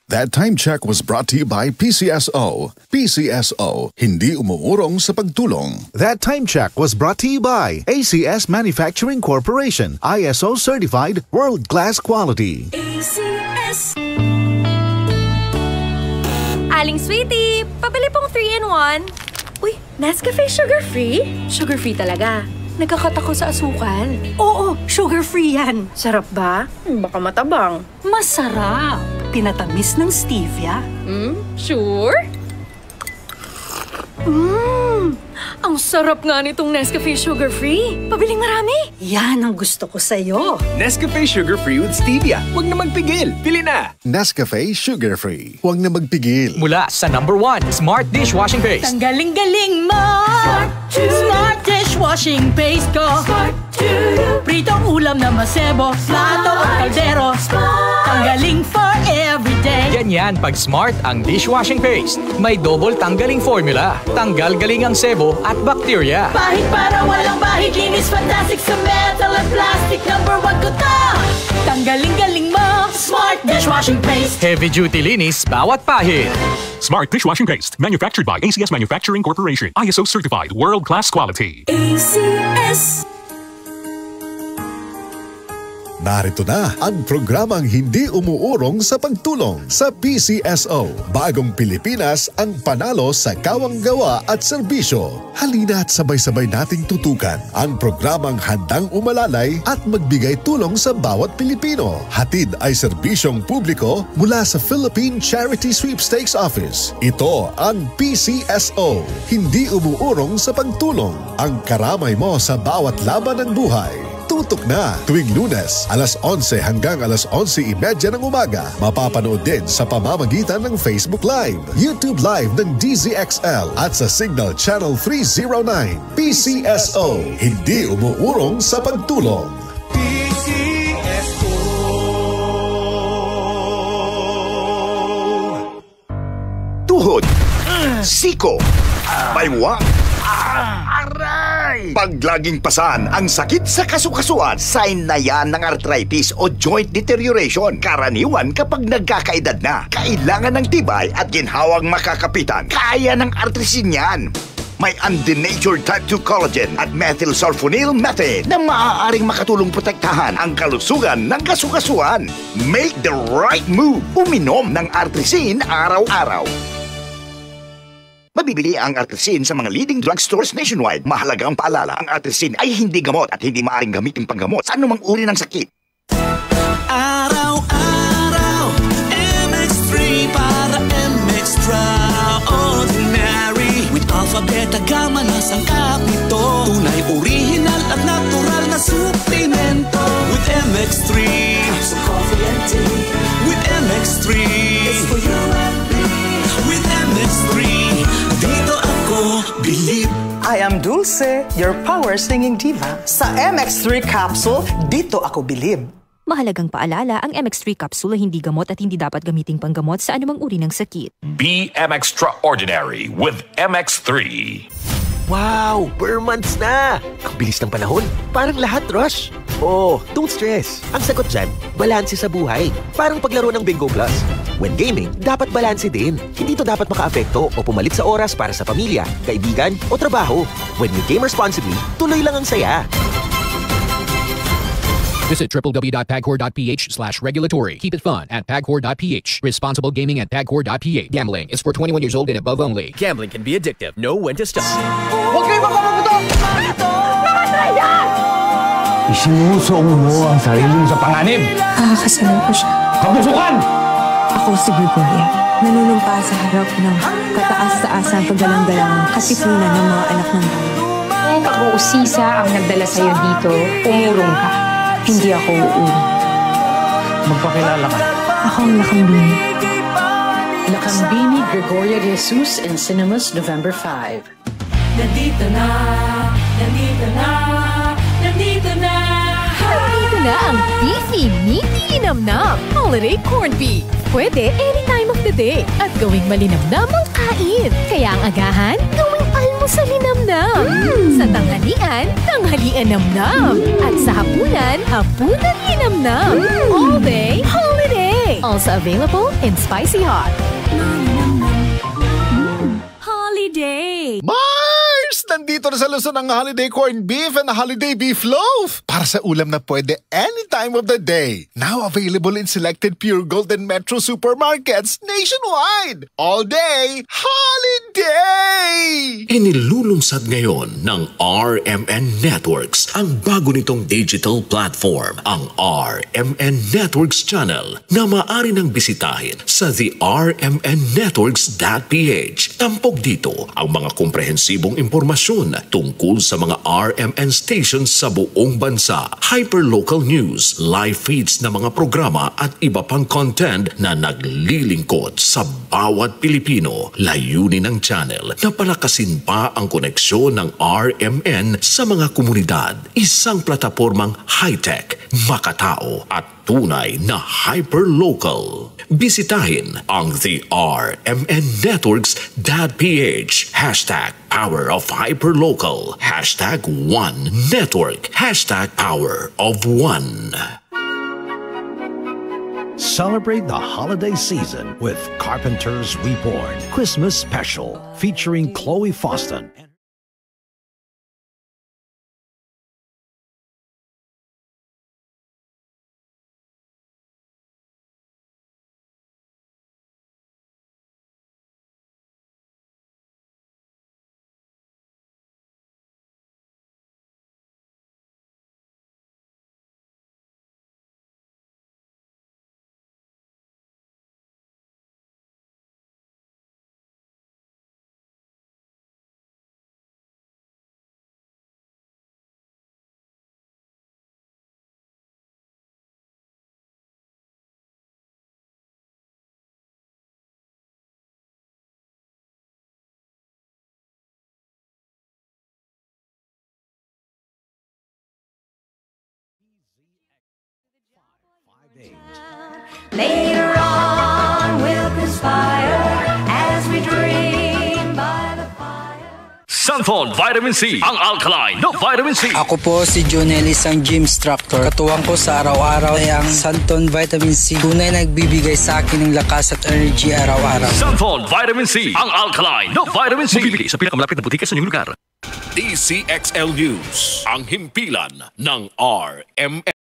That time check was brought to you by PCSO. PCSO, hindi umuurong sa pagtulong. That time check was brought to you by ACS Manufacturing Corporation, ISO certified, world-class quality. ACS. Aling Sweetie, pabili pong 3-in-1. Uy, Nescafe sugar-free? Sugar-free talaga. Nagkakat ako sa asukal. Oo, sugar-free yan. Sarap ba? Baka matabang. Masarap. Pinatamis ng stevia. Sure? Ang sarap nga nitong Nescafe sugar-free. Pabiling marami. Yan ang gusto ko sa'yo. Nescafe sugar-free with stevia. Huwag na magpigil. Pili na. Nescafe sugar-free. Huwag na magpigil. Mula sa #1 Smart Dishwashing Paste. Ang galing-galing mo! Smart Dishwashing Paste ko! Pritong ulam na masebo, plato o kaldero. Tanggaling for everyday. Ganyan pag Smart ang dishwashing paste. May double tanggaling formula. Tanggal-galing ang sebo at bacteria. Bahid para walang bahid, linis fantastic sa metal at plastic. #1 ko to! Tanggaling-galing mo! Smart Dishwashing Paste. Heavy duty linis bawat pahid. Smart Dishwashing Paste, manufactured by ACS Manufacturing Corporation. ISO certified, world-class quality. ACS. Narito na ang programang hindi umuurong sa pagtulong sa PCSO. Bagong Pilipinas ang panalo sa kawang-gawa at serbisyo. Halina at sabay-sabay nating tutukan ang programang handang umalalay at magbigay tulong sa bawat Pilipino. Hatid ay serbisyong publiko mula sa Philippine Charity Sweepstakes Office. Ito ang PCSO. Hindi umuurong sa pagtulong. Ang karamay mo sa bawat laban ng buhay. Tutok na tuwing Lunes, alas 11 hanggang alas 11:30 ng umaga. Mapapanood din sa pamamagitan ng Facebook Live, YouTube Live ng DZXL at sa Signal Channel 309. PCSO, hindi umuurong sa pagtulong. PCSO. Tuhod, siko, baywang, aray! Pag laging pasan ang sakit sa kasukasuan, sign na yan ng arthritis o joint deterioration. Karaniwan kapag nagkakaedad na, kailangan ng tibay at ginhawang makakapitan. Kaya ng artrisin yan. May undenatured type 2 collagen at methylsulfonyl methane na maaaring makatulong protektahan ang kalusugan ng kasukasuan. Make the right move. Uminom ng artrisin araw-araw. Mabibili ang artrisin sa mga leading drugstores nationwide. Mahalaga ang paalala, ang artrisin ay hindi gamot at hindi maaaring gamitin panggamot sa anumang uri ng sakit. Araw-araw, MX3 para MX-Traordinary. With alpha, beta, gamma na sangkap nito. Tunay, original at natural na suplemento. With MX3, so coffee and tea. With MX3, it's for you and me. With MX3, dito ako bilib. I am Dulce, your power singing diva. Sa MX3 capsule, dito ako bilib. Mahalagang paalala, ang MX3 capsule ay hindi gamot at hindi dapat gamiting panggamot sa anumang uri ng sakit. Be MX-Traordinary with MX3. Wow! Per months na! Ang bilis ng panahon. Parang lahat rush. Oh, don't stress. Ang sagot dyan, balanse sa buhay. Parang paglaro ng Bingo Plus. When gaming, dapat balanse din. Hindi to dapat makaapekto o pumalit sa oras para sa pamilya, kaibigan o trabaho. When you game responsibly, tuloy lang ang saya. Visit www.pagcor.ph/regulatory. Keep it fun at pagcor.ph. Responsible gaming at pagcor.ph. Gambling is for 21 years old and above only. Gambling can be addictive. Know when to stop. Huwag kayo magpapaputok! Namatay yan! Isinusong mo ang sarili mo sa panganib. Nakakasalan ko siya. Kabusukan! Ako si Gregoria. Nanunumpa sa harap ng kataas-taasang paggalang-galang katipunan ng mga anak ng bayan. Kung pag-uusisa ang nagdala sa'yo dito, umurong ka. Hindi ako uurong. Magpakilala ka. Ako ang Lakambini. Lakambini Gregoria de Jesus in cinemas November 5. Nandito na, nandito na, nandito na. Nandito na ang beefy, meaty linamnam holiday corned beef. Pwede any time of the day at gawing malinamnam ang kain. Kaya ang agahan, gawing almusal linamnam. Sa tanghalian, tanghalian namnam. At sa hapunan, hapunan linamnam. All day, holiday. Also available in spicy hot. Holiday! Mars! Nandito na sa Luzon ang holiday corned beef and holiday beef loaf. Para sa ulam na pwede any time of the day. Now available in selected Pure Gold and Metro supermarkets nationwide. All day, holiday! Inilulunsad ngayon ng RMN Networks ang bago nitong digital platform, ang RMN Networks Channel na maaari nang bisitahin sa thermnnetworks.ph. Tampok dito ang mga komprehensibong impormasyon tungkol sa mga RMN stations sa buong bansa, hyperlocal news, live feeds na mga programa at iba pang content na naglilingkod sa bawat Pilipino. Layunin ng channel na palakasin pa ang koneksyon ng RMN sa mga komunidad. Isang platapormang high-tech, makatao at tunay na hyperlocal. Bisitahin ang thermnnetworks.ph. Hashtag Power of Hyperlocal. Hashtag One Network. Hashtag Power of One. Celebrate the holiday season with Carpenters Reborn Christmas Special featuring Chloe Foston. Later on we'll conspire as we dream by the fire. Santon Vitamin C, ang alkaline na vitamin C. Ako po si Jonel, isang gym instructor. Katuwang ko sa araw-araw ay ang Santon Vitamin C. Tunay nagbibigay sa akin ng lakas at energy araw-araw. Santon Vitamin C, ang alkaline na vitamin C. Mabibili sa pinakamalapit na butika sa inyong lugar. DCXL News, ang himpilan ng RMN.